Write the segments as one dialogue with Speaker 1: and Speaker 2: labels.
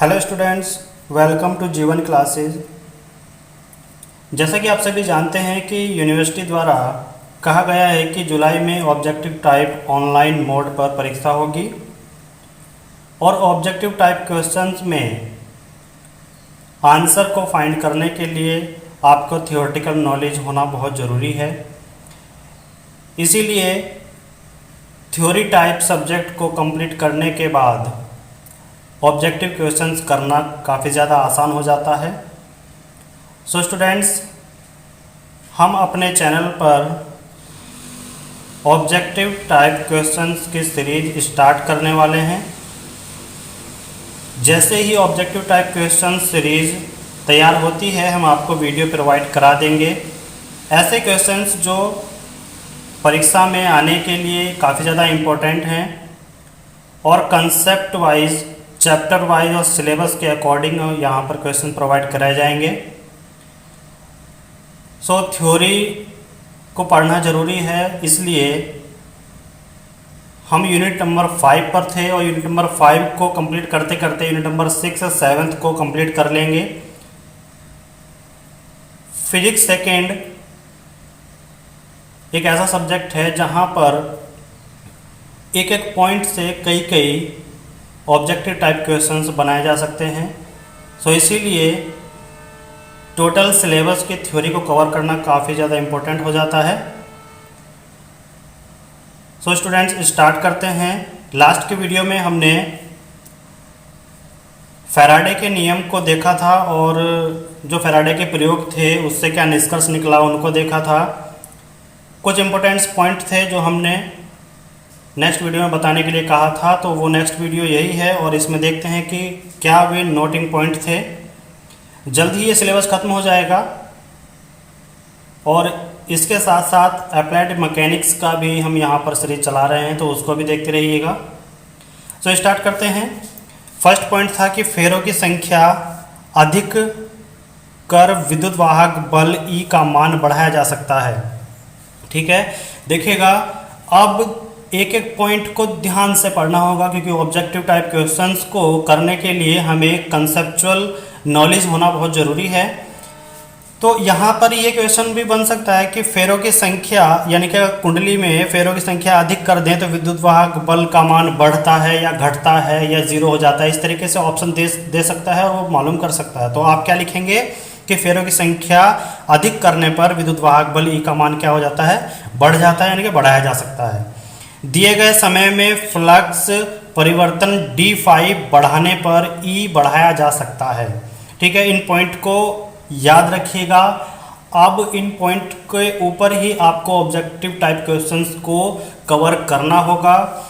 Speaker 1: Hello students, welcome to जीवन classes. जैसा कि आप सभी जानते हैं कि यूनिवर्सिटी द्वारा कहा गया है कि जुलाई में ऑब्जेक्टिव टाइप ऑनलाइन मोड पर परीक्षा होगी और ऑब्जेक्टिव टाइप क्वेश्चंस में आंसर को फाइंड करने के लिए आपको थियोरेटिकल नॉलेज होना बहुत ज़रूरी है। इसीलिए थ्योरी टाइप सब्जेक्ट को कंप्लीट करने के बाद ऑब्जेक्टिव क्वेश्चंस करना काफ़ी ज़्यादा आसान हो जाता है। सो स्टूडेंट्स, हम अपने चैनल पर ऑब्जेक्टिव टाइप क्वेश्चंस की सीरीज स्टार्ट करने वाले हैं। जैसे ही ऑब्जेक्टिव टाइप क्वेश्चन सीरीज तैयार होती है, हम आपको वीडियो प्रोवाइड करा देंगे। ऐसे क्वेश्चंस जो परीक्षा में आने के लिए काफ़ी ज़्यादा इम्पोर्टेंट हैं और कंसेप्ट वाइज, चैप्टर वाइज और सिलेबस के अकॉर्डिंग यहाँ पर क्वेश्चन प्रोवाइड कराए जाएंगे। सो थ्योरी को पढ़ना ज़रूरी है, इसलिए हम यूनिट नंबर 5 पर थे और यूनिट नंबर 5 को कंप्लीट करते करते यूनिट नंबर 6 और 7 को कंप्लीट कर लेंगे। फिजिक्स सेकेंड एक ऐसा सब्जेक्ट है जहाँ पर एक एक पॉइंट से कई ऑब्जेक्टिव टाइप क्वेश्चंस बनाए जा सकते हैं। सो इसीलिए टोटल सिलेबस की थ्योरी को कवर करना काफ़ी ज़्यादा इम्पोर्टेंट हो जाता है। सो स्टूडेंट्स, स्टार्ट करते हैं। लास्ट के वीडियो में हमने फैराडे के नियम को देखा था और जो फैराडे के प्रयोग थे उससे क्या निष्कर्ष निकला उनको देखा था। कुछ इम्पोर्टेंट पॉइंट थे जो हमने नेक्स्ट वीडियो में बताने के लिए कहा था, तो वो नेक्स्ट वीडियो यही है और इसमें देखते हैं कि क्या वे नोटिंग पॉइंट थे। जल्द ही ये सिलेबस खत्म हो जाएगा और इसके साथ साथ अप्लाइड मैकेनिक्स का भी हम यहाँ पर सीरीज चला रहे हैं, तो उसको भी देखते रहिएगा। सो स्टार्ट करते हैं। फर्स्ट पॉइंट था कि फेरों की संख्या अधिक कर विद्युत वाहक बल E का मान बढ़ाया जा सकता है। ठीक है, देखिएगा, अब एक एक पॉइंट को ध्यान से पढ़ना होगा क्योंकि ऑब्जेक्टिव टाइप क्वेश्चंस को करने के लिए हमें कंसेप्चुअल नॉलेज होना बहुत ज़रूरी है। तो यहाँ पर ये क्वेश्चन भी बन सकता है कि फेरों की संख्या, यानी कि कुंडली में फेरों की संख्या अधिक कर दें तो विद्युत वाहक बल का मान बढ़ता है या घटता है या जीरो हो जाता है। इस तरीके से ऑप्शन दे सकता है और वो मालूम कर सकता है। तो आप क्या लिखेंगे कि फेरों की संख्या अधिक करने पर विद्युत वाहक बल E का मान क्या हो जाता है, बढ़ जाता है, यानी कि बढ़ाया जा सकता है। दिए गए समय में फ्लक्स परिवर्तन d5 बढ़ाने पर E बढ़ाया जा सकता है। ठीक है, इन पॉइंट को याद रखिएगा। अब इन पॉइंट के ऊपर ही आपको ऑब्जेक्टिव टाइप क्वेश्चंस को कवर करना होगा।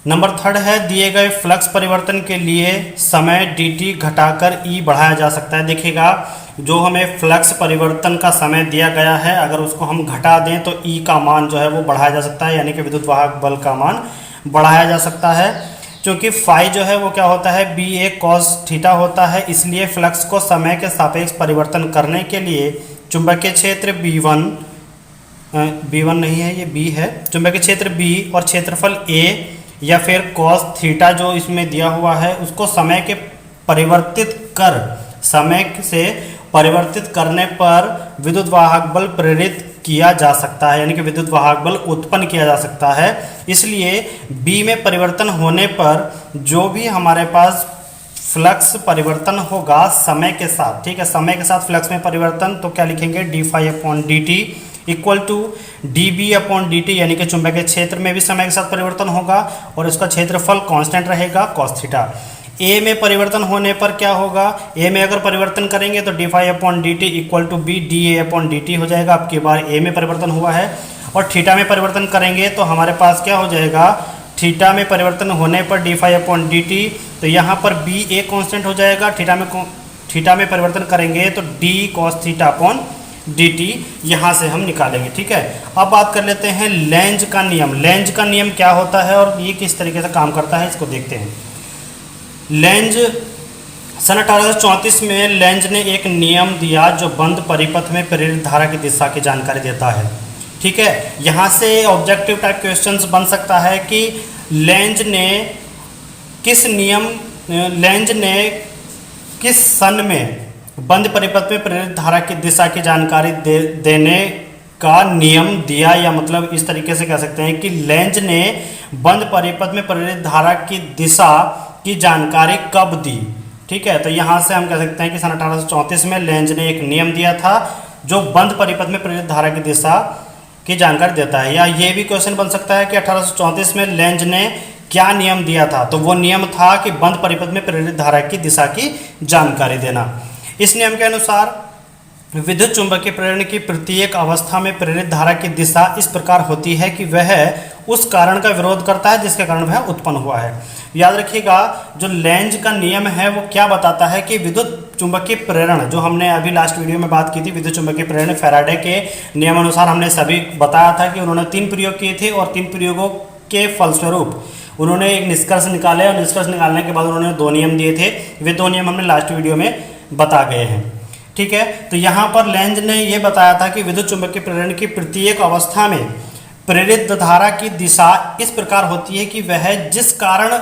Speaker 1: नंबर थर्ड है, दिए गए फ्लक्स परिवर्तन के लिए समय dt घटाकर E बढ़ाया जा सकता है। देखिएगा, जो हमें फ्लक्स परिवर्तन का समय दिया गया है, अगर उसको हम घटा दें तो E का मान जो है वो बढ़ाया जा सकता है, यानी कि विद्युत वाहक बल का मान बढ़ाया जा सकता है। क्योंकि फाई जो है वो क्या होता है, BA cos थीटा होता है, इसलिए फ्लक्स को समय के सापेक्ष परिवर्तन करने के लिए चुंबकीय क्षेत्र B1 नहीं है, ये B है, चुंबकीय क्षेत्र B और क्षेत्रफल A या फिर cos थीटा जो इसमें दिया हुआ है उसको समय से परिवर्तित करने पर विद्युत वाहक बल प्रेरित किया जा सकता है, यानी कि विद्युत वाहक बल उत्पन्न किया जा सकता है। इसलिए B में परिवर्तन होने पर जो भी हमारे पास फ्लक्स परिवर्तन होगा समय के साथ, ठीक है, समय के साथ फ्लक्स में परिवर्तन, तो क्या लिखेंगे, d5/dt इक्वल टू dB/dt, यानी कि चुंबकीय क्षेत्र में भी समय के साथ परिवर्तन होगा और उसका क्षेत्रफल कांस्टेंट रहेगा cos थीटा। A में परिवर्तन होने पर क्या होगा, A में अगर परिवर्तन करेंगे तो d5/dt equal to B dA/dt हो जाएगा। अब की बार A में परिवर्तन हुआ है और थीटा में परिवर्तन करेंगे तो हमारे पास क्या हो जाएगा, थीटा में परिवर्तन होने पर d5/dt, तो यहाँ पर BA कांस्टेंट हो जाएगा। थीटा में परिवर्तन करेंगे तो d cos थीटा/dt यहाँ से हम निकालेंगे। ठीक है, अब बात कर लेते हैं लेंज का नियम। लेंज का नियम क्या होता है और ये किस तरीके से काम करता है, इसको देखते हैं। लेंज सन 1834 में लेंज ने एक नियम दिया जो बंद परिपथ में प्रेरित धारा की दिशा की जानकारी देता है। ठीक है, यहाँ से ऑब्जेक्टिव टाइप क्वेश्चंस बन सकता है कि लेंज ने किस नियम लेंज ने किस सन में बंद परिपथ में प्रेरित धारा की दिशा की जानकारी देने का नियम दिया, या मतलब इस तरीके से कह सकते हैं कि लेंज ने बंद परिपथ में प्रेरित धारा की दिशा की जानकारी कब दी। ठीक है, तो यहाँ से हम कह सकते हैं कि सन 1834 में लेंज ने एक नियम दिया था जो बंद परिपथ में प्रेरित धारा की दिशा की जानकारी देता है। या ये भी क्वेश्चन बन सकता है कि 1834 में लेंज ने क्या नियम दिया था, तो वो नियम था कि बंद परिपथ में प्रेरित धारा की दिशा की जानकारी देना। इस नियम के अनुसार विद्युत चुंबकीय प्रेरण की प्रत्येक अवस्था में प्रेरित धारा की दिशा इस प्रकार होती है कि वह उस कारण का विरोध करता है जिसके कारण वह उत्पन्न हुआ है। याद रखिएगा, जो लेंज का नियम है वो क्या बताता है कि विद्युत चुंबकीय प्रेरण, जो हमने अभी लास्ट वीडियो में बात की थी, विद्युत चुंबकीय प्रेरण फैराडे के नियम अनुसार हमने सभी बताया था कि उन्होंने 3 प्रयोग किए थे और 3 प्रयोगों के फलस्वरूप उन्होंने एक निष्कर्ष निकाले, और निष्कर्ष निकालने के बाद उन्होंने 2 नियम दिए थे। वे 2 नियम हमने लास्ट वीडियो में बता गए हैं। ठीक है, तो यहाँ पर लेंज ने यह बताया था कि विद्युत चुंबकीय प्रेरण की प्रत्येक अवस्था में प्रेरित धारा की दिशा इस प्रकार होती है कि वह जिस कारण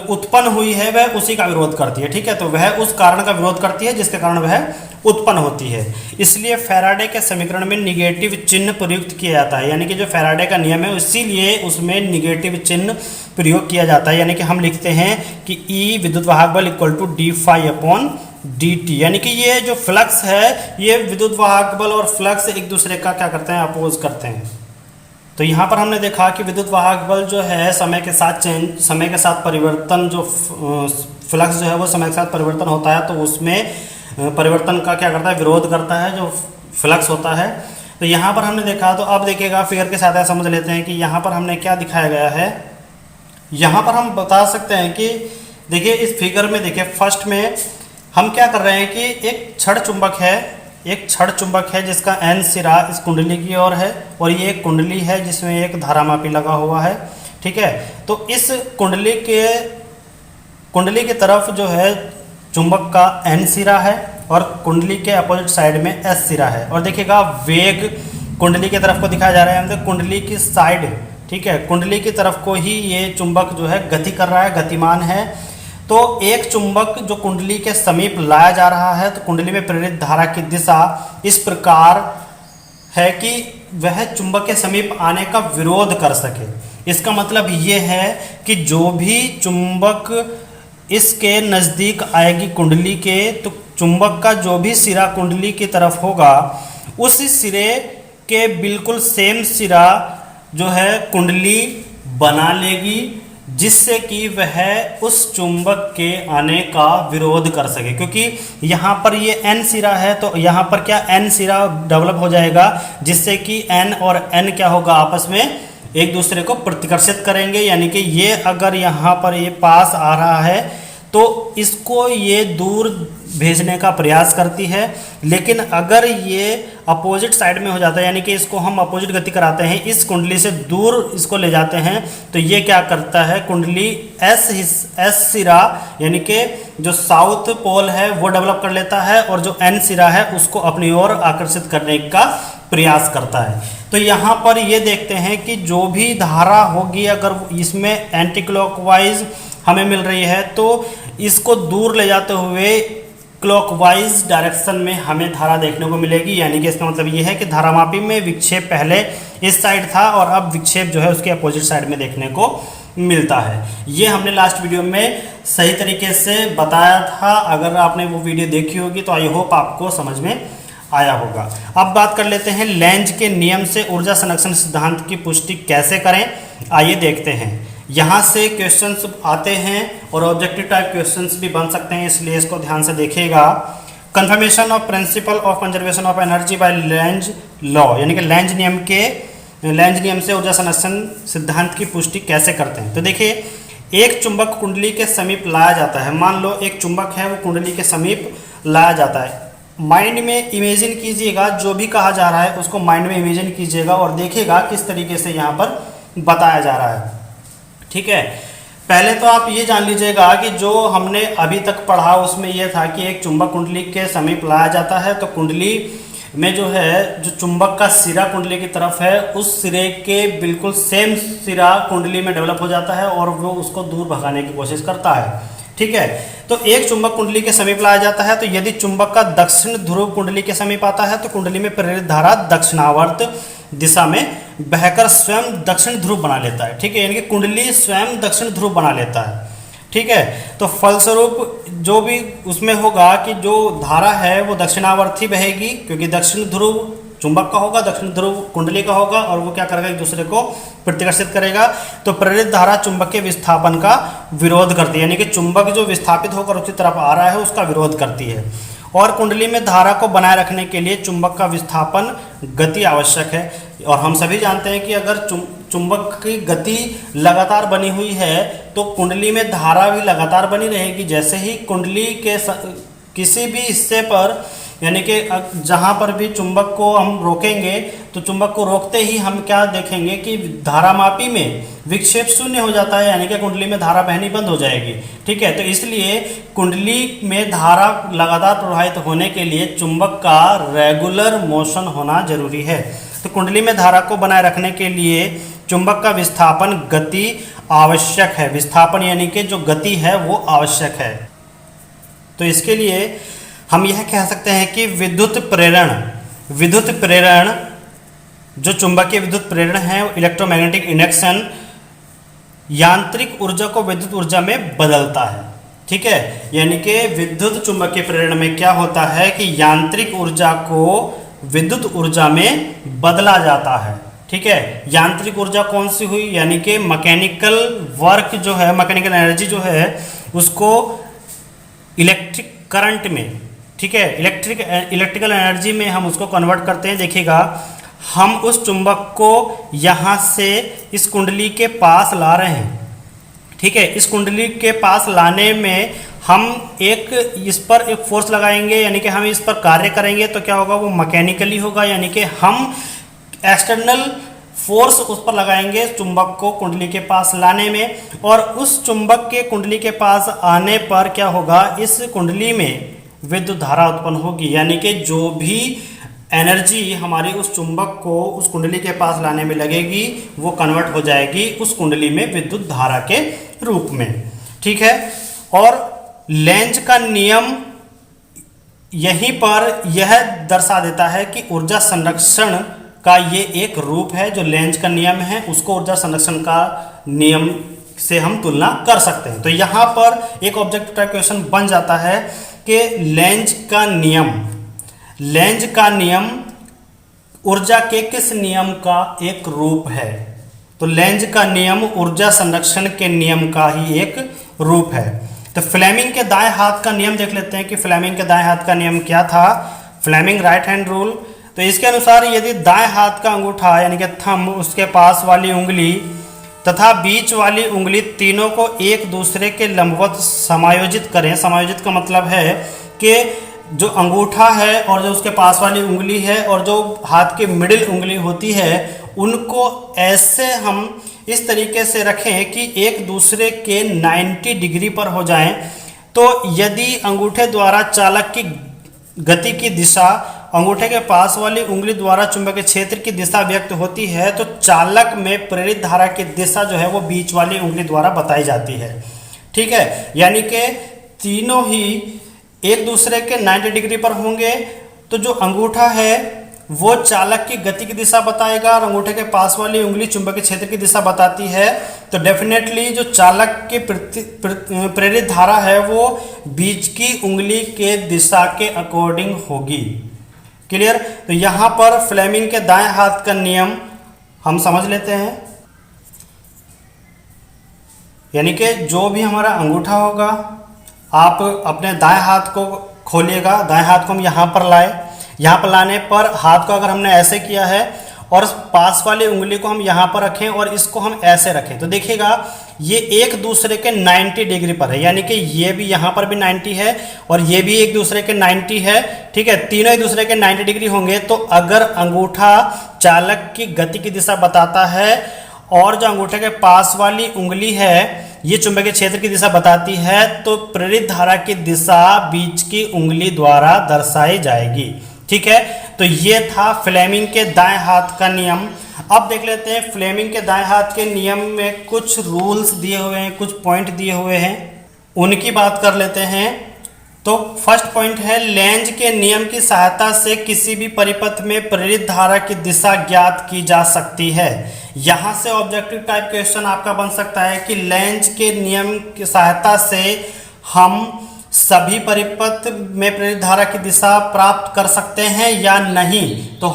Speaker 1: उत्पन्न हुई है वह उसी का विरोध करती है। ठीक है, तो वह उस कारण का विरोध करती है जिसके कारण वह उत्पन्न होती है। इसलिए फैराडे के समीकरण में निगेटिव चिन्ह प्रयुक्त किया जाता है, यानी कि जो फैराडे का नियम है इसीलिए उसमें निगेटिव चिन्ह प्रयोग किया जाता है। यानी कि हम लिखते हैं कि E विद्युत वाहक बल इक्वल टू d∅/dt, यानी कि ये जो फ्लक्स है ये विद्युत वाहक बल और फ्लक्स एक दूसरे का क्या करते हैं, अपोज करते हैं। तो यहाँ पर हमने देखा कि विद्युत वाहक बल जो है समय के साथ परिवर्तन, जो फ्लक्स जो है वो समय के साथ परिवर्तन होता है, तो उसमें परिवर्तन का क्या करता है, विरोध करता है जो फ्लक्स होता है। तो यहाँ पर हमने देखा, तो अब देखिएगा फिगर के साथ समझ लेते हैं कि यहाँ पर हमने क्या दिखाया गया है। यहाँ पर हम बता सकते हैं कि देखिए इस फिगर में देखिए फर्स्ट में हम क्या कर रहे हैं कि एक छड़ चुंबक है जिसका N सिरा इस कुंडली की ओर है, और ये एक कुंडली है जिसमें एक धारामापी लगा हुआ है। ठीक है, तो इस कुंडली की तरफ जो है चुंबक का N सिरा है और कुंडली के अपोजिट साइड में S सिरा है। और देखिएगा वेग कुंडली की तरफ को दिखाया जा रहा है, मतलब कुंडली की साइड, ठीक है, कुंडली की तरफ को ही ये चुंबक जो है गति कर रहा है, गतिमान है। तो एक चुंबक जो कुंडली के समीप लाया जा रहा है, तो कुंडली में प्रेरित धारा की दिशा इस प्रकार है कि वह चुंबक के समीप आने का विरोध कर सके। इसका मतलब ये है कि जो भी चुंबक इसके नज़दीक आएगी कुंडली के, तो चुंबक का जो भी सिरा कुंडली की तरफ होगा उस सिरे के बिल्कुल सेम सिरा जो है कुंडली बना लेगी, जिससे कि वह उस चुंबक के आने का विरोध कर सके। क्योंकि यहाँ पर ये N सिरा है, तो यहाँ पर क्या N सिरा डेवलप हो जाएगा, जिससे कि N और N क्या होगा, आपस में एक दूसरे को प्रतिकर्षित करेंगे। यानी कि ये अगर यहाँ पर ये पास आ रहा है तो इसको ये दूर भेजने का प्रयास करती है, लेकिन अगर ये अपोजिट साइड में हो जाता है, यानी कि इसको हम अपोजिट गति कराते हैं, इस कुंडली से दूर इसको ले जाते हैं, तो ये क्या करता है, कुंडली S सिरा यानी कि जो साउथ पोल है वो डेवलप कर लेता है, और जो N सिरा है उसको अपनी ओर आकर्षित करने का प्रयास करता है। तो यहाँ पर ये देखते हैं कि जो भी धारा होगी अगर इसमें एंटी क्लॉकवाइज हमें मिल रही है, तो इसको दूर ले जाते हुए क्लॉकवाइज डायरेक्शन में हमें धारा देखने को मिलेगी। यानी कि इसका मतलब ये है कि धारामापी में विक्षेप पहले इस साइड था और अब विक्षेप जो है उसके अपोजिट साइड में देखने को मिलता है। ये हमने लास्ट वीडियो में सही तरीके से बताया था। अगर आपने वो वीडियो देखी होगी तो आई होप आपको समझ में आया होगा। अब बात कर लेते हैं लेंज के नियम से ऊर्जा संरक्षण सिद्धांत की पुष्टि कैसे करें। आइए देखते हैं। यहाँ से क्वेश्चंस आते हैं और ऑब्जेक्टिव टाइप क्वेश्चंस भी बन सकते हैं, इसलिए इसको ध्यान से देखिएगा। Confirmation of principle of conservation of energy by Lenz law, यानी कि लेंज नियम से ऊर्जा संरक्षण सिद्धांत की पुष्टि कैसे करते हैं। तो देखिए, एक चुंबक कुंडली के समीप लाया जाता है। मान लो एक चुंबक है वो कुंडली के समीप लाया जाता है। माइंड में इमेजिन कीजिएगा, जो भी कहा जा रहा है उसको माइंड में इमेजिन कीजिएगा और देखिएगा किस तरीके से यहाँ पर बताया जा रहा है। ठीक है, पहले तो आप ये जान लीजिएगा कि जो हमने अभी तक पढ़ा उसमें यह था कि एक चुंबक कुंडली के समीप लाया जाता है, तो कुंडली में जो है जो चुंबक का सिरा कुंडली की तरफ है उस सिरे के बिल्कुल सेम सिरा कुंडली में डेवलप हो जाता है और वो उसको दूर भगाने की कोशिश करता है। ठीक है। तो एक चुंबक कुंडली के समीप लाया जाता है, तो यदि चुंबक का दक्षिण ध्रुव कुंडली के समीप आता है तो कुंडली में प्रेरित धारा दक्षिणावर्त दिशा में बहकर स्वयं दक्षिण ध्रुव बना लेता है। ठीक है, यानी कि कुंडली स्वयं दक्षिण ध्रुव बना लेता है। ठीक है, तो फलस्वरूप जो भी उसमें होगा कि जो धारा है वो दक्षिणावर्ती बहेगी, क्योंकि दक्षिण ध्रुव चुंबक का होगा, दक्षिण ध्रुव कुंडली का होगा, और वो क्या करेगा, एक दूसरे को प्रतिकर्षित करेगा। तो प्रेरित धारा चुंबक के विस्थापन का विरोध करती है, यानी कि चुंबक जो विस्थापित होकर उसकी तरफ आ रहा है उसका विरोध करती है। और कुंडली में धारा को बनाए रखने के लिए चुंबक का विस्थापन गति आवश्यक है। और हम सभी जानते हैं कि अगर चुंबक की गति लगातार बनी हुई है तो कुंडली में धारा भी लगातार बनी रहेगी। जैसे ही कुंडली के किसी भी हिस्से पर, यानी कि जहाँ पर भी चुंबक को हम रोकेंगे तो चुंबक को रोकते ही हम क्या देखेंगे कि धारामापी में विक्षेप शून्य हो जाता है, यानी कि कुंडली में धारा बहनी बंद हो जाएगी। ठीक है, तो इसलिए कुंडली में धारा लगातार प्रवाहित होने के लिए चुंबक का रेगुलर मोशन होना जरूरी है। तो कुंडली में धारा को बनाए रखने के लिए चुंबक का विस्थापन गति आवश्यक है। विस्थापन यानी कि जो गति है वो आवश्यक है। तो इसके लिए हम यह कह सकते हैं कि विद्युत प्रेरण जो चुंबकीय विद्युत प्रेरण है, इलेक्ट्रोमैग्नेटिक इंडक्शन यांत्रिक ऊर्जा को विद्युत ऊर्जा में बदलता है। ठीक है, यानी कि विद्युत चुंबकीय प्रेरण में क्या होता है कि यांत्रिक ऊर्जा को विद्युत ऊर्जा में बदला जाता है। ठीक है, यांत्रिक ऊर्जा कौन सी हुई, यानी कि मैकेनिकल वर्क जो है, मैकेनिकल एनर्जी जो है उसको इलेक्ट्रिक करंट में, ठीक है, इलेक्ट्रिकल एनर्जी में हम उसको कन्वर्ट करते हैं। देखिएगा, हम उस चुंबक को यहाँ से इस कुंडली के पास ला रहे हैं। ठीक है, इस कुंडली के पास लाने में हम इस पर एक फोर्स लगाएंगे, यानी कि हम इस पर कार्य करेंगे तो क्या होगा, वो मैकेनिकली होगा, यानी कि हम एक्सटर्नल फोर्स उस पर लगाएंगे चुंबक को कुंडली के पास लाने में। और उस चुंबक के कुंडली के पास आने पर क्या होगा, इस कुंडली में विद्युत धारा उत्पन्न होगी, यानी कि जो भी एनर्जी हमारी उस चुंबक को उस कुंडली के पास लाने में लगेगी वो कन्वर्ट हो जाएगी उस कुंडली में विद्युत धारा के रूप में। ठीक है, और लेंज का नियम यहीं पर यह दर्शा देता है कि ऊर्जा संरक्षण का ये एक रूप है। जो लेंज का नियम है उसको ऊर्जा संरक्षण का नियम से हम तुलना कर सकते हैं। तो यहाँ पर एक ऑब्जेक्टिव टाइप क्वेश्चन बन जाता है कि लेंज का नियम ऊर्जा के किस नियम का एक रूप है। तो लेंज का नियम ऊर्जा संरक्षण के नियम का ही एक रूप है। तो फ्लेमिंग के दाएं हाथ का नियम देख लेते हैं कि फ्लेमिंग के दाएं हाथ का नियम क्या था। फ्लेमिंग राइट हैंड रूल, तो इसके अनुसार यदि दाएं हाथ का अंगूठा यानी कि थंब, उसके पास वाली उंगली तथा बीच वाली उंगली तीनों को एक दूसरे के लंबवत समायोजित करें। समायोजित का मतलब है कि जो अंगूठा है और जो उसके पास वाली उंगली है और जो हाथ की मिडिल उंगली होती है उनको ऐसे हम इस तरीके से रखें कि एक दूसरे के 90 डिग्री पर हो जाएं। तो यदि अंगूठे द्वारा चालक की गति की दिशा अंगूठे के पास वाली उंगली द्वारा चुंबकीय क्षेत्र की दिशा व्यक्त होती है तो चालक में प्रेरित धारा की दिशा जो है वो बीच वाली उंगली द्वारा बताई जाती है। ठीक है, यानी कि तीनों ही एक दूसरे के 90 डिग्री पर होंगे। तो जो अंगूठा है वो चालक की गति की दिशा बताएगा और अंगूठे के पास वाली उंगली चुंबकीय क्षेत्र की दिशा बताती है। तो डेफिनेटली जो चालक की प्रेरित धारा है वो बीच की उंगली के दिशा के अकॉर्डिंग होगी। क्लियर। तो यहाँ पर फ्लेमिंग के दाएं हाथ का नियम हम समझ लेते हैं, यानी कि जो भी हमारा अंगूठा होगा आप अपने दाएं हाथ को खोलिएगा। दाएं हाथ को हम यहाँ पर लाए, यहाँ पर लाने पर हाथ को अगर हमने ऐसे किया है और पास वाली उंगली को हम यहाँ पर रखें और इसको हम ऐसे रखें तो देखिएगा ये एक दूसरे के 90 डिग्री पर है, यानी कि ये भी यहाँ पर भी 90 है और ये भी एक दूसरे के 90 है। ठीक है, तीनों एक दूसरे के 90 डिग्री होंगे। तो अगर अंगूठा चालक की गति की दिशा बताता है और जो अंगूठे के पास वाली उंगली है ये चुंबकीय क्षेत्र की दिशा बताती है तो प्रेरित धारा की दिशा बीच की उंगली द्वारा दर्शाई जाएगी। ठीक है, तो ये था फ्लेमिंग के दाएं हाथ का नियम। अब देख लेते हैं फ्लेमिंग के दाएं हाथ के नियम में कुछ रूल्स दिए हुए हैं, कुछ पॉइंट दिए हुए हैं। उनकी बात कर लेते हैं। तो फर्स्ट पॉइंट है, लेंज के नियम की सहायता से किसी भी परिपथ में प्रेरित धारा की दिशा ज्ञात की जा सकती है। यहां से ऑब्जेक्टिव टाइप क्वेश्चन आपका बन सकता है कि लेंज के नियम की सहायता से हम सभी परिपथ में प्रेरित धारा की दिशा प्राप्त कर सकते हैं या नहीं। तो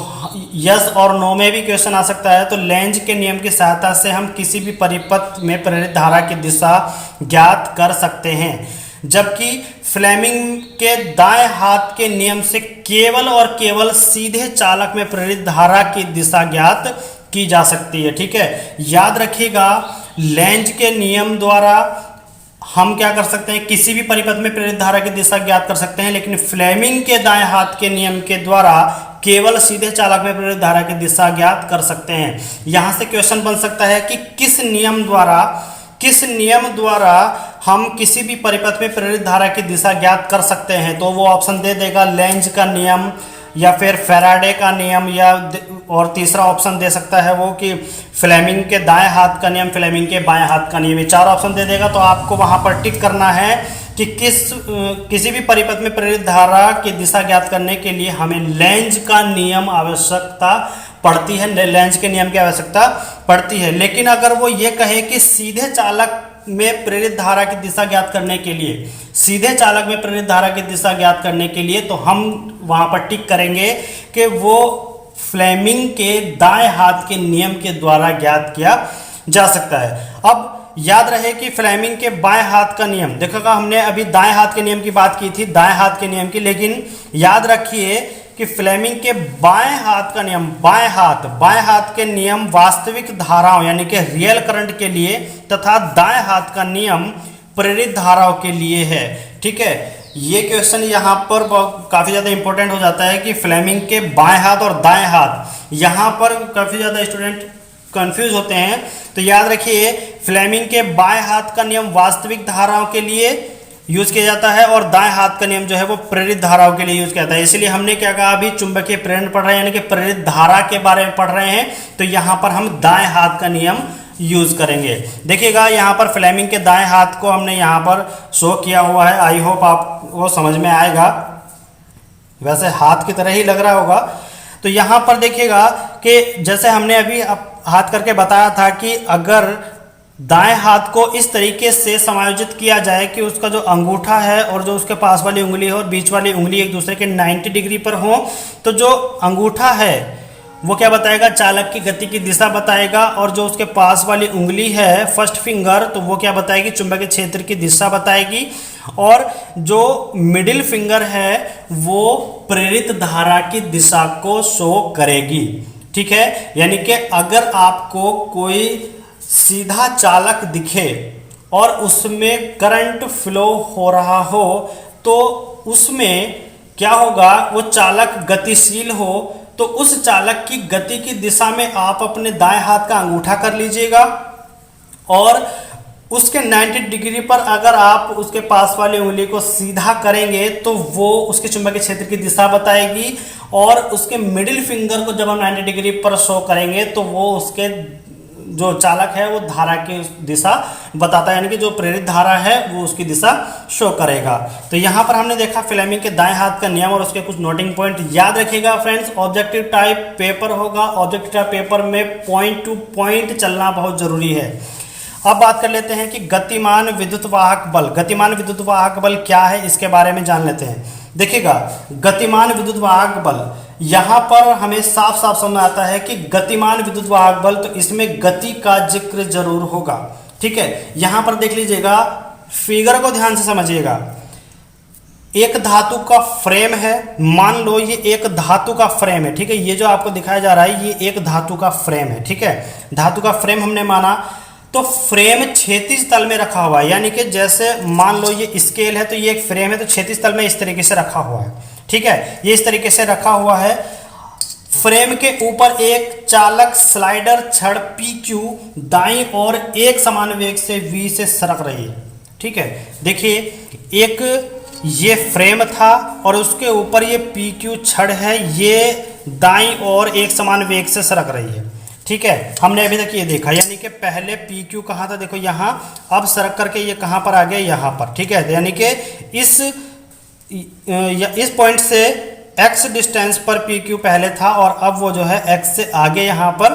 Speaker 1: यस और नो में भी क्वेश्चन आ सकता है। तो लेंज के नियम की सहायता से हम किसी भी परिपथ में प्रेरित धारा की दिशा ज्ञात कर सकते हैं, जबकि फ्लेमिंग के दाएं हाथ के नियम से केवल और केवल सीधे चालक में प्रेरित धारा की दिशा ज्ञात की जा सकती है। ठीक है, याद रखिएगा, लेंज के नियम द्वारा हम क्या कर सकते हैं, किसी भी परिपथ में प्रेरित धारा की दिशा ज्ञात कर सकते हैं, लेकिन फ्लेमिंग के दाएं हाथ के नियम के द्वारा केवल सीधे चालक में प्रेरित धारा की दिशा ज्ञात कर सकते हैं। यहां से क्वेश्चन बन सकता है कि किस नियम द्वारा हम किसी भी परिपथ में प्रेरित धारा की दिशा ज्ञात कर सकते हैं। तो वो ऑप्शन दे देगा लेंज का नियम या फिर फैराडे का नियम, या और तीसरा ऑप्शन दे सकता है वो कि फ्लेमिंग के दाएं हाथ का नियम, फ्लेमिंग के बाएं हाथ का नियम। ये चार ऑप्शन दे देगा। तो आपको वहां पर टिक करना है कि किसी भी परिपथ में प्रेरित धारा की दिशा ज्ञात करने के लिए हमें लेंज का नियम आवश्यकता पड़ती है, लेंज के नियम की आवश्यकता पड़ती है। लेकिन अगर वो ये कहे कि सीधे चालक में प्रेरित धारा की दिशा ज्ञात करने के लिए, सीधे चालक में प्रेरित धारा की दिशा ज्ञात करने के लिए, तो हम वहां पर टिक करेंगे कि वो फ्लेमिंग के दाएं हाथ के नियम के द्वारा ज्ञात किया जा सकता है। अब याद रहे कि फ्लेमिंग के बाएं हाथ का नियम, देखोगा हमने अभी दाएं हाथ के नियम की बात की थी, दाएं हाथ के नियम की, लेकिन याद रखिए कि फ्लेमिंग के बाएं हाथ का नियम, बाएं हाथ के नियम वास्तविक धाराओं यानी कि रियल करंट के लिए, तथा दाएं हाथ का नियम प्रेरित धाराओं के लिए है। ठीक है, ये क्वेश्चन यहाँ पर काफी ज्यादा इंपॉर्टेंट हो जाता है कि फ्लेमिंग के बाएं हाथ और दाएं हाथ, यहाँ पर काफी ज्यादा स्टूडेंट कंफ्यूज होते हैं। तो याद रखिए, फ्लेमिंग के बाएं हाथ का नियम वास्तविक धाराओं के लिए यूज किया जाता है और दाएं हाथ का नियम जो है वो प्रेरित धाराओं के लिए यूज किया जाता है। इसलिए हमने क्या कहा, अभी चुंबकीय प्रेरण पढ़ रहे हैं, यानी कि प्रेरित धारा के बारे में पढ़ रहे हैं, तो यहाँ पर हम दाएं हाथ का नियम यूज करेंगे। देखिएगा, यहाँ पर फ्लेमिंग के दाएं हाथ को हमने यहाँ पर शो किया हुआ है। आई होप आपको समझ में आएगा, वैसे हाथ की तरह ही लग रहा होगा। तो यहाँ पर देखिएगा कि जैसे हमने अभी हाथ करके बताया था कि अगर दाएं हाथ को इस तरीके से समायोजित किया जाए कि उसका जो अंगूठा है और जो उसके पास वाली उंगली है और बीच वाली उंगली एक दूसरे के 90 डिग्री पर हो, तो जो अंगूठा है वो क्या बताएगा, चालक की गति की दिशा बताएगा, और जो उसके पास वाली उंगली है फर्स्ट फिंगर, तो वो क्या बताएगी, चुंबकीय क्षेत्र की दिशा बताएगी, और जो मिडिल फिंगर है वो प्रेरित धारा की दिशा को शो करेगी। ठीक है, यानी कि अगर आपको कोई सीधा चालक दिखे और उसमें करंट फ्लो हो रहा हो, तो उसमें क्या होगा, वो चालक गतिशील हो, तो उस चालक की गति की दिशा में आप अपने दाएं हाथ का अंगूठा कर लीजिएगा, और उसके 90 डिग्री पर अगर आप उसके पास वाली उंगली को सीधा करेंगे तो वो उसके चुंबकीय क्षेत्र की दिशा बताएगी, और उसके मिडिल फिंगर को जब हम 90 डिग्री पर शो करेंगे तो वो उसके जो चालक है वो धारा की दिशा बताता है, यानी कि जो प्रेरित धारा है वो उसकी दिशा शो करेगा। तो यहाँ पर हमने देखा फ्लेमिंग के दाएं हाथ का नियम और उसके कुछ नोटिंग पॉइंट। याद रखिएगा फ्रेंड्स, ऑब्जेक्टिव टाइप पेपर होगा, ऑब्जेक्टिव टाइप पेपर में पॉइंट टू पॉइंट चलना बहुत जरूरी है। अब बात कर लेते हैं कि गतिमान विद्युत वाहक बल। गतिमान विद्युत वाहक बल क्या है, इसके बारे में जान लेते हैं। देखिएगा, गतिमान विद्युत वाहक बल, यहां पर हमें साफ साफ समझ आता है कि गतिमान विद्युत वाहक बल, तो इसमें गति का जिक्र जरूर होगा। ठीक है, यहां पर देख लीजिएगा, फिगर को ध्यान से समझिएगा। एक धातु का फ्रेम है, मान लो ये एक धातु का फ्रेम है। ठीक है, ये जो आपको दिखाया जा रहा है ये एक धातु का फ्रेम है। ठीक है, धातु का फ्रेम हमने माना, तो फ्रेम क्षैतिज तल में रखा हुआ है, यानी कि जैसे मान लो ये स्केल है तो ये एक फ्रेम है, तो क्षैतिज तल में इस तरीके से रखा हुआ है। ठीक है, ये इस तरीके से रखा हुआ है। फ्रेम के ऊपर एक चालक स्लाइडर छड़ PQ दाईं ओर एक समान वेग से V से सरक रही है। ठीक है, देखिए एक ये फ्रेम था और उसके ऊपर ये PQ छड़ है, ये दाईं ओर एक समान वेग से सरक रही है। ठीक है, हमने अभी तक ये देखा, यानी कि पहले पी क्यू कहाँ था, देखो यहाँ, अब सरक करके ये कहाँ पर आ गया, यहाँ पर। ठीक है, यानी कि इस पॉइंट से x डिस्टेंस पर पी क्यू पहले था और अब वो जो है x से आगे यहाँ पर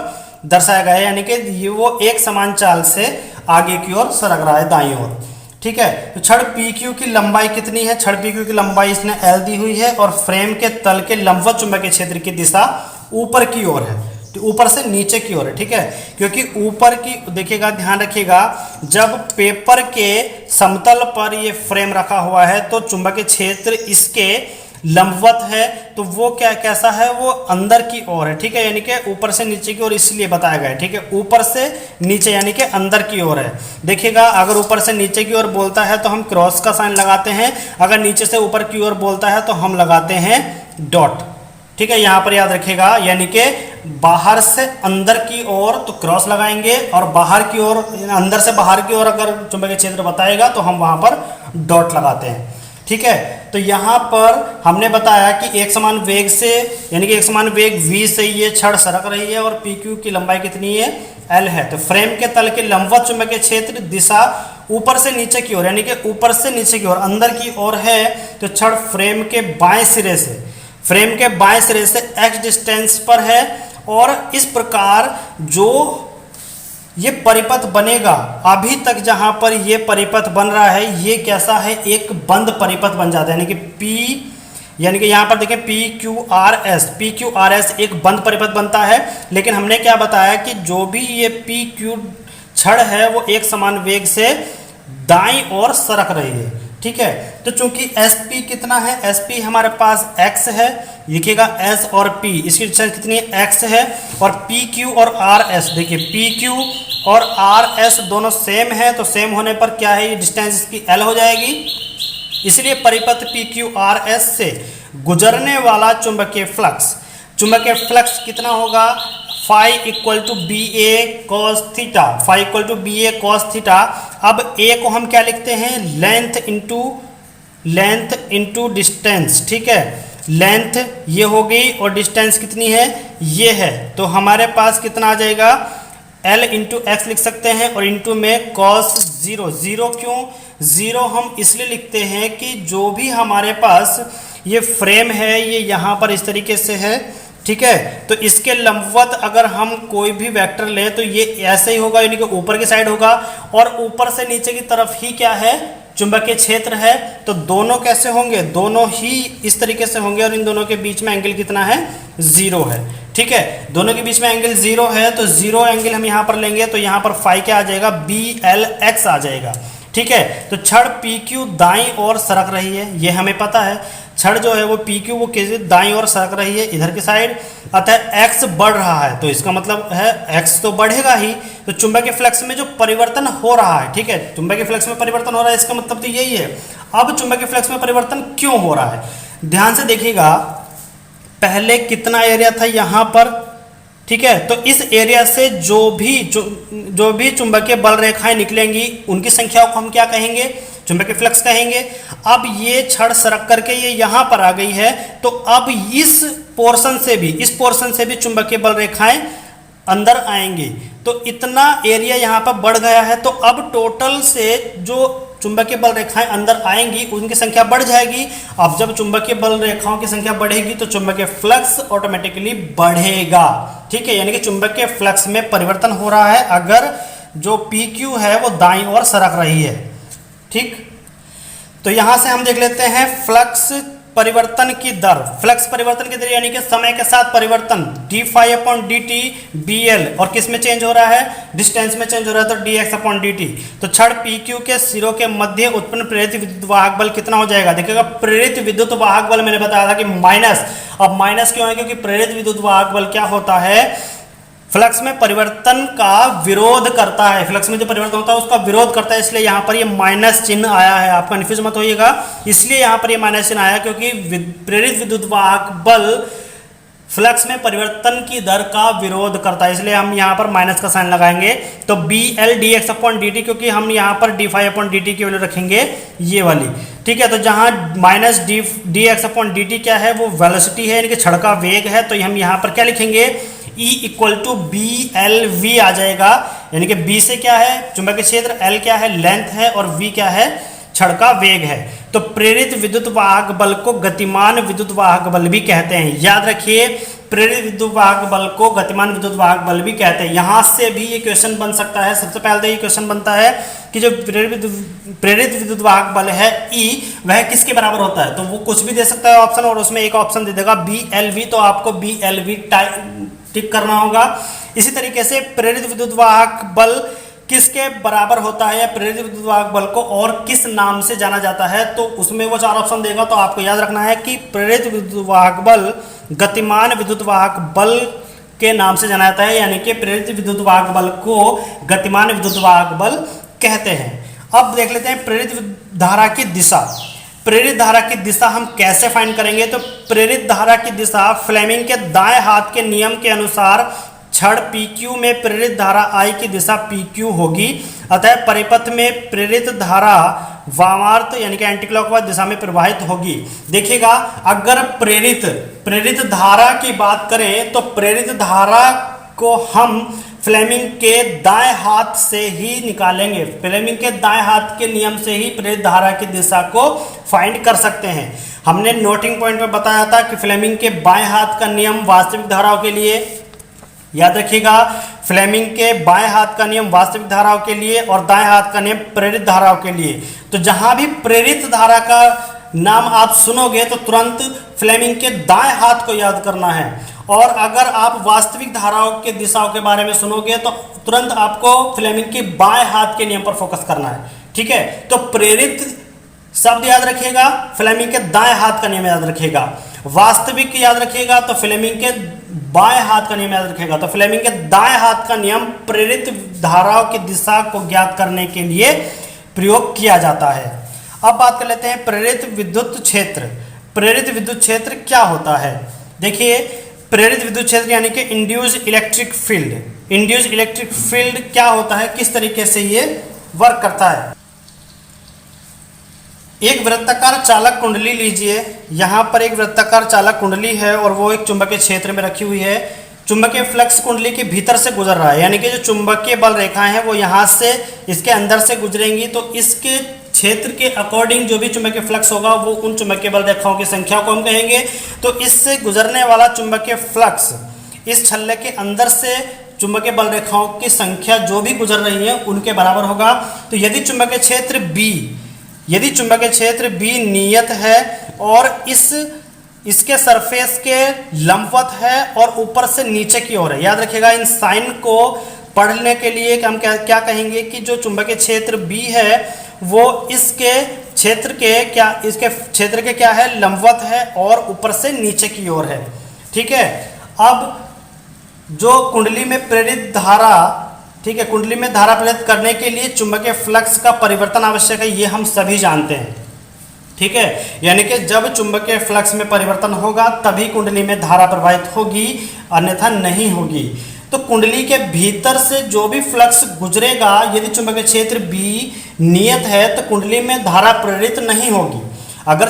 Speaker 1: दर्शाया गया है, यानी कि ये वो एक समान चाल से आगे की ओर सरक रहा है, दाईं ओर। ठीक है, तो छड़ पी क्यू की लंबाई कितनी है, छड़ पी क्यू की लंबाई इसने L दी हुई है और फ्रेम के तल के लंबवत चुंबकीय क्षेत्र की दिशा ऊपर की ओर है, तो ऊपर से नीचे की ओर है। ठीक है, क्योंकि ऊपर की, देखिएगा, ध्यान रखिएगा, जब पेपर के समतल पर ये फ्रेम रखा हुआ है तो चुंबकीय क्षेत्र इसके लंबवत है, तो वो क्या कैसा है, वो अंदर की ओर है। ठीक है, यानी कि ऊपर से नीचे की ओर इसलिए बताया गया है। ठीक है, ऊपर से नीचे यानी कि अंदर की ओर है। देखिएगा, अगर ऊपर से नीचे की ओर बोलता है तो हम क्रॉस का साइन लगाते हैं, अगर नीचे से ऊपर की ओर बोलता है तो हम लगाते हैं डॉट। ठीक है, यहाँ पर याद रखिएगा, यानी कि बाहर से अंदर की ओर तो क्रॉस लगाएंगे और बाहर की ओर, अंदर से बाहर की ओर अगर चुंबकीय क्षेत्र बताएगा तो हम वहां पर डॉट लगाते हैं। ठीक है, तो यहाँ पर हमने बताया कि एक समान वेग से, यानी कि एक समान वेग v से ये छड़ सरक रही है और पी क्यू की लंबाई कितनी है, l है। तो फ्रेम के तल के लंबवत चुंबकीय क्षेत्र दिशा ऊपर से नीचे की ओर, यानी कि ऊपर से नीचे की ओर, अंदर की ओर है, तो छड़ फ्रेम के बाएं सिरे से x डिस्टेंस पर है और इस प्रकार जो ये परिपथ बनेगा, अभी तक जहां पर ये परिपथ बन रहा है ये कैसा है, एक बंद परिपथ बन जाता है, यानी कि P, यानी कि यहां पर देखें पी क्यू आर एस एक बंद परिपथ बनता है। लेकिन हमने क्या बताया कि जो भी ये पी क्यू छड़ है वो एक समान वेग से दाईं ओर सरक रही है। ठीक है, तो चूंकि SP कितना है, SP हमारे पास x है, लिखिएगा s और p, इसकी डिस्टेंस कितनी है, x है, और PQ और RS, देखिए PQ और RS दोनों सेम है, तो सेम होने पर क्या है, ये डिस्टेंस इसकी L हो जाएगी। इसलिए परिपथ PQRS से गुजरने वाला चुंबकीय फ्लक्स कितना होगा, phi equal to B A cos theta, phi equal to B A cos theta. अब ए को हम क्या लिखते हैं, लेंथ इंटू डिस्टेंस। ठीक है, लेंथ ये हो गई और डिस्टेंस कितनी है, ये है, तो हमारे पास कितना आ जाएगा, L इंटू एक्स लिख सकते हैं और इंटू में कॉस जीरो क्यों, जीरो हम इसलिए लिखते हैं कि जो भी हमारे पास ये फ्रेम है ये यहाँ पर इस तरीके से है। ठीक है, तो इसके लंबवत अगर हम कोई भी वेक्टर ले तो ये ऐसे ही होगा, यानी कि ऊपर की साइड होगा, और ऊपर से नीचे की तरफ ही क्या है, चुंबकीय क्षेत्र है, तो दोनों कैसे होंगे, दोनों ही इस तरीके से होंगे और इन दोनों के बीच में एंगल कितना है, 0 है। ठीक है, दोनों के बीच में एंगल 0 है, तो 0 एंगल हम यहाँ पर लेंगे तो यहाँ पर फाई क्या आ जाएगा, BLX आ जाएगा। ठीक है, तो छड़ PQ दाईं ओर सरक रही है, ये हमें पता है, छड़ जो है वो PQ वो किसी दाईं ओर सरक रही है इधर की साइड, अतः x बढ़ रहा है, तो इसका मतलब है x तो बढ़ेगा ही, तो चुंबकीय फ्लक्स में जो परिवर्तन हो रहा है, ठीक है, चुंबकीय फ्लक्स में परिवर्तन हो रहा है, इसका मतलब तो यही है। अब चुंबकीय फ्लक्स में परिवर्तन क्यों हो रहा है, ध्यान से देखिएगा, पहले कितना एरिया था यहाँ पर, ठीक है, तो इस एरिया से जो भी चुंबकीय बल रेखाएं निकलेंगी उनकी संख्या को हम क्या कहेंगे, चुंबकीय फ्लक्स कहेंगे। अब ये छड़ सरक करके ये यहाँ पर आ गई है, तो अब इस पोर्शन से भी चुंबकीय बल रेखाएं अंदर आएंगी, तो इतना एरिया यहाँ पर बढ़ गया है, तो अब टोटल से जो चुंबकीय बल रेखाएं अंदर आएंगी उनकी संख्या बढ़ जाएगी। अब जब चुंबकीय बल रेखाओं की संख्या बढ़ेगी तो चुंबकीय फ्लक्स ऑटोमेटिकली बढ़ेगा। ठीक है, यानी कि चुंबकीय फ्लक्स में परिवर्तन हो रहा है अगर जो PQ है वो दाईं ओर सरक रही है। ठीक, तो यहां से हम देख लेते हैं फ्लक्स परिवर्तन की दर, यानी कि समय के साथ परिवर्तन d∅dt BL, और किस में चेंज हो रहा है, डिस्टेंस में चेंज हो रहा है, तो dx/dt। तो छड़ PQ के सिरों के मध्य उत्पन्न प्रेरित विद्युत वाहक बल कितना हो जाएगा, देखिएगा, प्रेरित विद्युत वाहक बल मैंने बताया था कि माइनस, अब माइनस क्यों है, क्योंकि प्रेरित विद्युत वाहक बल क्या होता है, फ्लक्स में परिवर्तन का विरोध करता है, फ्लक्स में जो परिवर्तन होता है उसका विरोध करता है, इसलिए यहाँ पर ये माइनस चिन्ह आया है, आप कंफ्यूज मत होइएगा, इसलिए यहाँ पर ये माइनस चिन्ह आया क्योंकि प्रेरित विद्युत वाहक बल फ्लक्स में परिवर्तन की दर का विरोध करता है, इसलिए हम यहाँ पर माइनस का साइन लगाएंगे। तो BL dx/dt, क्योंकि हम यहाँ पर d∅dt की वैल्यू रखेंगे ये वाली। ठीक है, तो जहाँ माइनस dx/dt क्या है, वो वेलोसिटी है, यानी कि छड़ का वेग है, तो हम यहाँ पर क्या लिखेंगे, E इक्वल टू BLV आ जाएगा। यानी कि B से क्या है चुंबकीय क्षेत्र, L क्या है लेंथ है, और V क्या है क्षण का वेग है। तो प्रेरित विद्युत वाहक बल को गतिमान विद्युत वाहक बल भी कहते हैं। याद रखिए, प्रेरित विद्युत वाहक बल को गतिमान विद्युत वाहक बल भी कहते हैं। यहां से भी ये क्वेश्चन बन सकता है। सबसे पहले तो ये क्वेश्चन बनता है कि जो प्रेरित विद्युत वाहक बल है E, वह किसके बराबर होता है। तो वो कुछ भी दे सकता है ऑप्शन, और उसमें एक ऑप्शन दे देगा BLV, तो आपको BLV टिक करना होगा। इसी तरीके से प्रेरित विद्युत वाहक बल किसके बराबर होता है, या प्रेरित विद्युत वाहक बल को और किस नाम से जाना जाता है, तो उसमें वो 4 ऑप्शन देगा। तो आपको याद रखना है कि प्रेरित विद्युत वाहक बल गतिमान विद्युत वाहक बल के नाम से जाना जाता है, यानी कि प्रेरित विद्युत वाहक बल को गतिमान विद्युत वाहक बल कहते हैं। अब देख लेते हैं प्रेरित धारा की दिशा। प्रेरित धारा की दिशा हम कैसे फाइंड करेंगे। तो प्रेरित धारा की दिशा फ्लेमिंग के दाएं हाथ के नियम के अनुसार क्षण PQ में प्रेरित धारा I की दिशा PQ होगी। अतः परिपथ में प्रेरित धारा वामार्त यानी कि एंटी क्लॉकवाइज दिशा में प्रवाहित होगी। देखिएगा, अगर प्रेरित धारा की बात करें तो प्रेरित धारा को हम फ्लेमिंग के दाएं हाथ से ही निकालेंगे। फ्लेमिंग के दाएं हाथ के नियम से ही प्रेरित धारा की दिशा को फाइंड कर सकते हैं। हमने नोटिंग पॉइंट में बताया था कि फ्लेमिंग के बाएं हाथ का नियम वास्तविक धाराओं के लिए, याद रखिएगा, फ्लेमिंग के बाएं हाथ का नियम वास्तविक धाराओं के लिए और दाएं हाथ का नियम प्रेरित धाराओं के लिए। तो जहां भी प्रेरित धारा का नाम आप सुनोगे तो तुरंत फ्लेमिंग के दाएं हाथ को याद करना है, और अगर आप वास्तविक धाराओं के दिशाओं के बारे में सुनोगे तो तुरंत आपको फ्लेमिंग के बाएं हाथ के नियम पर फोकस करना है। ठीक है, तो प्रेरित शब्द याद रखिएगा, फ्लेमिंग के दाएं हाथ का नियम याद रखिएगा। वास्तविक याद रखिएगा तो फ्लेमिंग के बाएं हाथ का नियम याद रखिएगा। तो फ्लेमिंग के दाएं हाथ का नियम प्रेरित धाराओं की दिशा को ज्ञात करने के लिए प्रयोग किया जाता है। अब बात कर लेते हैं प्रेरित विद्युत क्षेत्र। प्रेरित विद्युत क्षेत्र क्या होता है। देखिए, प्रेरित विद्युत क्षेत्र यानी कि induced electric field. Induced electric field क्या होता है, किस तरीके से ये वर्क करता है। एक वृत्ताकार चालक कुंडली लीजिए। यहाँ पर एक वृत्ताकार चालक कुंडली है और वो एक चुंबकीय क्षेत्र में रखी हुई है। चुंबकीय फ्लक्स कुंडली के भीतर से गुजर रहा है, यानी कि जो चुंबकीय बल रेखाएं हैं वो यहाँ से इसके अंदर से गुजरेंगी। तो इसके क्षेत्र के अकॉर्डिंग जो भी चुंबकीय फ्लक्स होगा वो उन चुंबकीय बल रेखाओं की संख्या को हम कहेंगे। तो इससे गुजरने वाला चुंबकीय फ्लक्स, इस छल्ले के अंदर से चुंबकीय बल रेखाओं की संख्या जो भी गुजर रही है उनके बराबर होगा। तो यदि चुंबकीय क्षेत्र B नियत है और इसके सरफेस के लंबवत है और ऊपर से नीचे की ओर है। याद रखिएगा, इन साइन को पढ़ने के लिए हम क्या कहेंगे कि जो चुंबकीय क्षेत्र B है वो इसके क्षेत्र के क्या है, लंबवत है और ऊपर से नीचे की ओर है। ठीक है, अब जो कुंडली में प्रेरित धारा, ठीक है, कुंडली में धारा प्रेरित करने के लिए चुंबकीय फ्लक्स का परिवर्तन आवश्यक है, ये हम सभी जानते हैं। ठीक है, यानी कि जब चुंबकीय फ्लक्स में परिवर्तन होगा तभी कुंडली में धारा प्रवाहित होगी, अन्यथा नहीं होगी। तो कुंडली के भीतर से जो भी फ्लक्स गुजरेगा, यदि चुंबकीय क्षेत्र B नियत है तो कुंडली में धारा प्रेरित नहीं होगी। अगर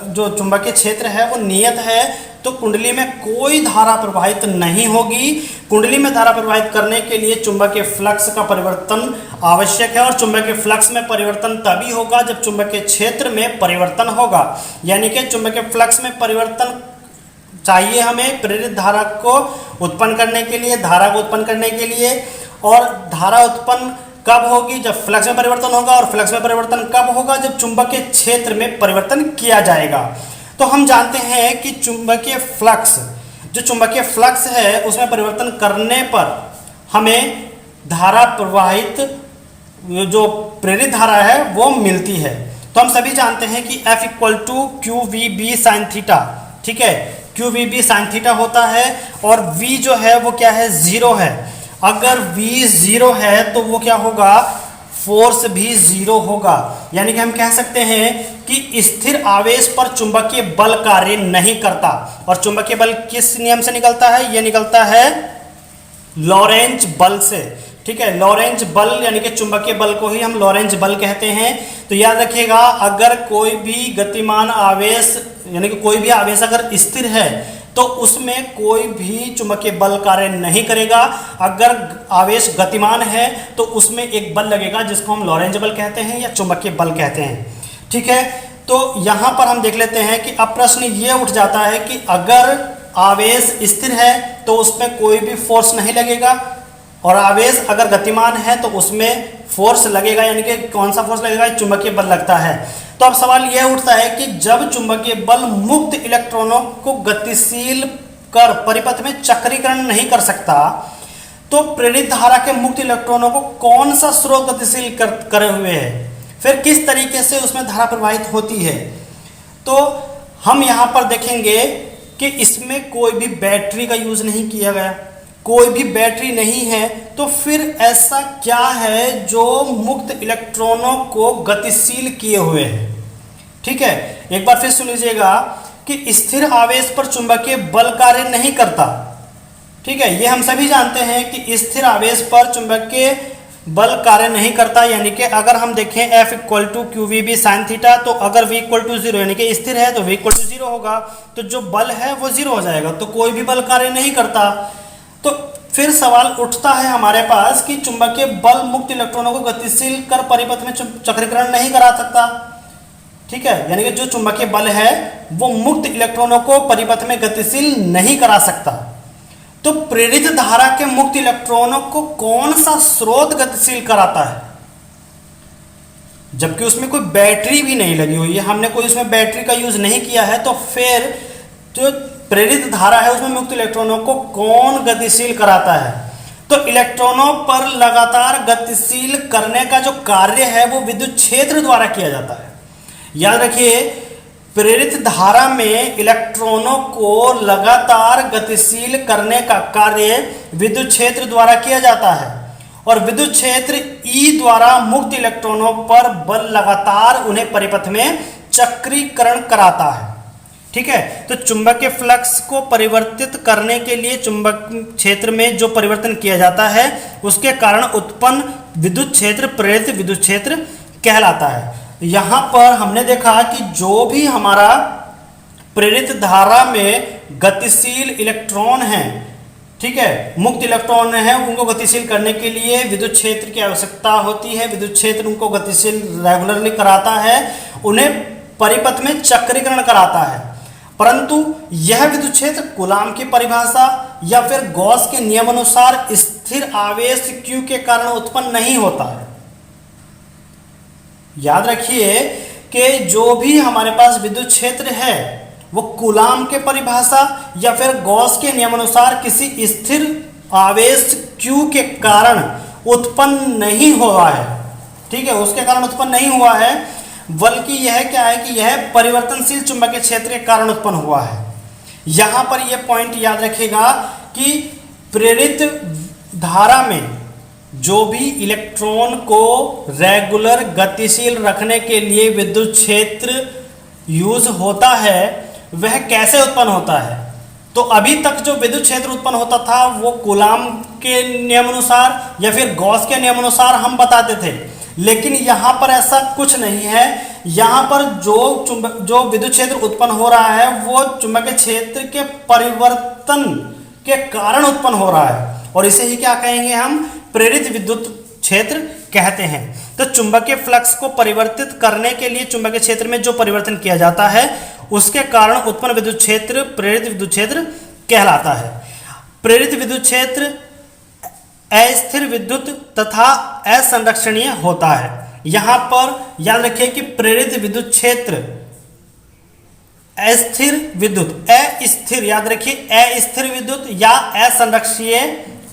Speaker 1: जो चुंबकीय क्षेत्र है वो नियत है तो कुंडली में कोई धारा प्रवाहित नहीं होगी। कुंडली में धारा प्रवाहित करने के लिए चुंबकीय फ्लक्स का परिवर्तन आवश्यक है, और चुंबकीय फ्लक्स में परिवर्तन तभी होगा जब चुंबकीय क्षेत्र में परिवर्तन होगा। यानी कि चुंबकीय फ्लक्स में परिवर्तन चाहिए हमें प्रेरित धारा को उत्पन्न करने के लिए, और धारा उत्पन्न कब होगी, जब फ्लक्स में परिवर्तन होगा, और फ्लक्स में परिवर्तन कब होगा, जब चुंबकीय क्षेत्र में परिवर्तन किया जाएगा। तो हम जानते हैं कि चुंबकीय फ्लक्स है उसमें परिवर्तन करने पर हमें धारा प्रवाहित, जो प्रेरित धारा है वो मिलती है। तो हम सभी जानते हैं कि F = QVB sin थीटा। ठीक है, QVB sin थीटा होता है, और V जो है वो क्या है, 0 है। अगर V 0 है तो वो क्या होगा, फोर्स भी 0 होगा। यानी कि हम कह सकते हैं कि स्थिर आवेश पर चुंबकीय बल कार्य नहीं करता। और चुंबकीय बल किस नियम से निकलता है, ये निकलता है लॉरेंज बल से। ठीक है, लॉरेंज बल यानी कि चुंबकीय बल को ही हम लॉरेंज बल कहते हैं। तो याद रखिएगा, अगर कोई भी गतिमान आवेश यानी कि कोई भी आवेश अगर स्थिर है तो उसमें कोई भी चुंबकीय बल कार्य नहीं करेगा। अगर आवेश गतिमान है तो उसमें एक बल लगेगा जिसको हम लॉरेंज बल कहते हैं या चुंबकीय बल कहते हैं। ठीक है, तो यहाँ पर हम देख लेते हैं कि अब प्रश्न ये उठ जाता है कि अगर आवेश स्थिर है तो उसमें कोई भी फोर्स नहीं लगेगा, और आवेश अगर गतिमान है तो उसमें फोर्स लगेगा, यानी कि कौन सा फोर्स लगेगा? चुंबकीय बल लगता है। तो अब सवाल यह उठता है कि जब चुंबकीय बल मुक्त इलेक्ट्रॉनों को गतिशील कर परिपथ में चक्रीकरण नहीं कर सकता, तो प्रेरित धारा के मुक्त इलेक्ट्रॉनों को कौन सा स्रोत गतिशील करे हुए है, फिर किस तरीके से उसमें धारा प्रवाहित होती है? तो हम यहाँ पर देखेंगे कि इसमें कोई भी बैटरी का यूज नहीं किया गया, कोई भी बैटरी नहीं है, तो फिर ऐसा क्या है जो मुक्त इलेक्ट्रॉनों को गतिशील किए हुए है? ठीक है, एक बार फिर सुन लीजिएगा कि स्थिर आवेश पर चुंबकीय बल कार्य नहीं करता। ठीक है, ये हम सभी जानते हैं कि स्थिर आवेश पर चुंबकीय बल कार्य नहीं करता, यानी कि अगर हम देखें F equal to q v B sine theta, तो अगर V इक्वल टू 0 यानी कि स्थिर है तो V इक्वल टू 0 होगा, तो जो बल है वो 0 हो जाएगा, तो कोई भी बल कार्य नहीं करता। तो फिर सवाल उठता है हमारे पास कि चुंबकीय बल मुक्त इलेक्ट्रॉनों को गतिशील कर परिपथ में चक्रीकरण नहीं करा सकता। ठीक है, यानी कि जो चुंबकीय बल है वो मुक्त इलेक्ट्रॉनों को परिपथ में गतिशील नहीं करा सकता। तो प्रेरित धारा के मुक्त इलेक्ट्रॉनों को कौन सा स्रोत गतिशील कराता है? जबकि उसमें कोई बैटरी भी नहीं लगी हुई है, हमने कोई उसमें बैटरी का यूज नहीं किया है, तो फिर जो प्रेरित धारा है उसमें मुक्त इलेक्ट्रॉनों को कौन गतिशील कराता है? तो इलेक्ट्रॉनों पर लगातार गतिशील करने का जो कार्य है वो विद्युत क्षेत्र द्वारा किया जाता है। याद रखिए, प्रेरित धारा में इलेक्ट्रॉनों को लगातार गतिशील करने का कार्य विद्युत क्षेत्र द्वारा किया जाता है, और विद्युत क्षेत्र E द्वारा मुक्त इलेक्ट्रॉनों पर बल लगातार उन्हें परिपथ में चक्रीकरण कराता है। ठीक है, तो चुंबकीय फ्लक्स को परिवर्तित करने के लिए चुंबक क्षेत्र में जो परिवर्तन किया जाता है उसके कारण उत्पन्न विद्युत क्षेत्र प्रेरित विद्युत क्षेत्र कहलाता है। यहाँ पर हमने देखा कि जो भी हमारा प्रेरित धारा में गतिशील इलेक्ट्रॉन है, ठीक है, मुक्त इलेक्ट्रॉन है, उनको गतिशील करने के लिए विद्युत क्षेत्र की आवश्यकता होती है। विद्युत क्षेत्र उनको गतिशील रेगुलरली कराता है, उन्हें परिपथ में चक्रीकरण कराता है। परंतु यह विद्युत क्षेत्र कूलाम की परिभाषा या फिर गॉस के नियमानुसार स्थिर आवेश Q के कारण उत्पन्न नहीं होता है। याद रखिए कि जो भी हमारे पास विद्युत क्षेत्र है वो कूलाम के परिभाषा या फिर गॉस के नियमानुसार किसी स्थिर आवेश Q के कारण उत्पन्न नहीं हुआ है। ठीक है, उसके कारण उत्पन्न नहीं हुआ है, बल्कि यह क्या है कि यह परिवर्तनशील चुंबकीय क्षेत्र के कारण उत्पन्न हुआ है। यहां पर यह पॉइंट याद रखिएगा कि प्रेरित धारा में जो भी इलेक्ट्रॉन को रेगुलर गतिशील रखने के लिए विद्युत क्षेत्र यूज होता है वह कैसे उत्पन्न होता है? तो अभी तक जो विद्युत क्षेत्र उत्पन्न होता था वो कूलाम के नियमानुसार या फिर गॉस के नियमानुसार हम बताते थे, लेकिन यहाँ पर ऐसा कुछ नहीं है। यहाँ पर जो विद्युत क्षेत्र उत्पन्न हो रहा है वो चुंबकीय क्षेत्र के परिवर्तन के कारण उत्पन्न हो रहा है, और इसे ही क्या कहेंगे हम? प्रेरित विद्युत क्षेत्र कहते हैं। तो चुंबकीय फ्लक्स को परिवर्तित करने के लिए चुंबकीय क्षेत्र में जो परिवर्तन किया जाता है उसके कारण उत्पन्न विद्युत क्षेत्र प्रेरित विद्युत क्षेत्र कहलाता है। प्रेरित विद्युत क्षेत्र अस्थिर विद्युत तथा असंरक्षणीय होता है। यहां पर याद रखिए कि प्रेरित विद्युत क्षेत्र अस्थिर विद्युत, अस्थिर याद रखिए, अस्थिर विद्युत या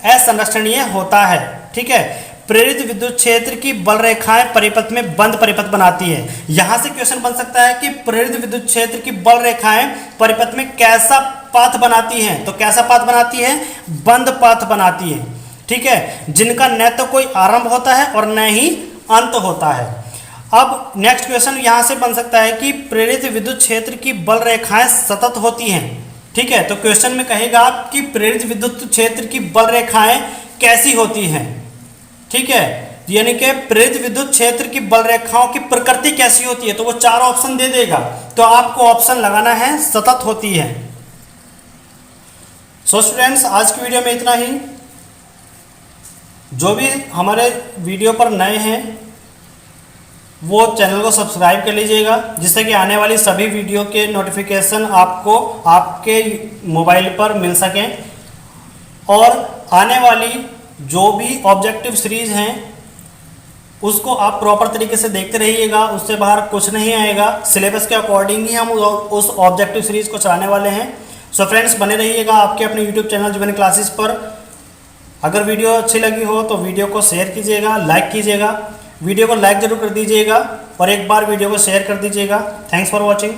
Speaker 1: असंरक्षणीय होता है। ठीक है, प्रेरित विद्युत क्षेत्र की बल रेखाएं परिपथ में बंद परिपथ बनाती है। यहां से क्वेश्चन बन सकता है कि प्रेरित विद्युत क्षेत्र की बल रेखाएं परिपथ में कैसा पाथ बनाती हैं? तो कैसा पाथ बनाती है? बंद पाथ बनाती है। ठीक है, जिनका न तो कोई आरंभ होता है और न ही अंत होता है। अब नेक्स्ट क्वेश्चन यहां से बन सकता है कि प्रेरित विद्युत क्षेत्र की बल रेखाएं सतत होती हैं। ठीक है, तो क्वेश्चन में कहेगा कि प्रेरित विद्युत क्षेत्र की बल रेखाएं कैसी होती हैं? ठीक है, यानी कि प्रेरित विद्युत क्षेत्र की बल रेखाओं की प्रकृति कैसी होती है, तो वो 4 ऑप्शन दे देगा, तो आपको ऑप्शन लगाना है सतत होती है। सो स्टूडेंट्स, आज की वीडियो में इतना ही। जो भी हमारे वीडियो पर नए हैं वो चैनल को सब्सक्राइब कर लीजिएगा, जिससे कि आने वाली सभी वीडियो के नोटिफिकेशन आपको आपके मोबाइल पर मिल सकें। और आने वाली जो भी ऑब्जेक्टिव सीरीज हैं उसको आप प्रॉपर तरीके से देखते रहिएगा, उससे बाहर कुछ नहीं आएगा। सिलेबस के अकॉर्डिंग ही हम उस ऑब्जेक्टिव सीरीज को चलाने वाले हैं। सो फ्रेंड्स, बने रहिएगा आपके अपने यूट्यूब चैनल जीवन क्लासेस पर। अगर वीडियो अच्छी लगी हो तो वीडियो को शेयर कीजिएगा, लाइक कीजिएगा। वीडियो को लाइक जरूर कर दीजिएगा और एक बार वीडियो को शेयर कर दीजिएगा। Thanks for watching.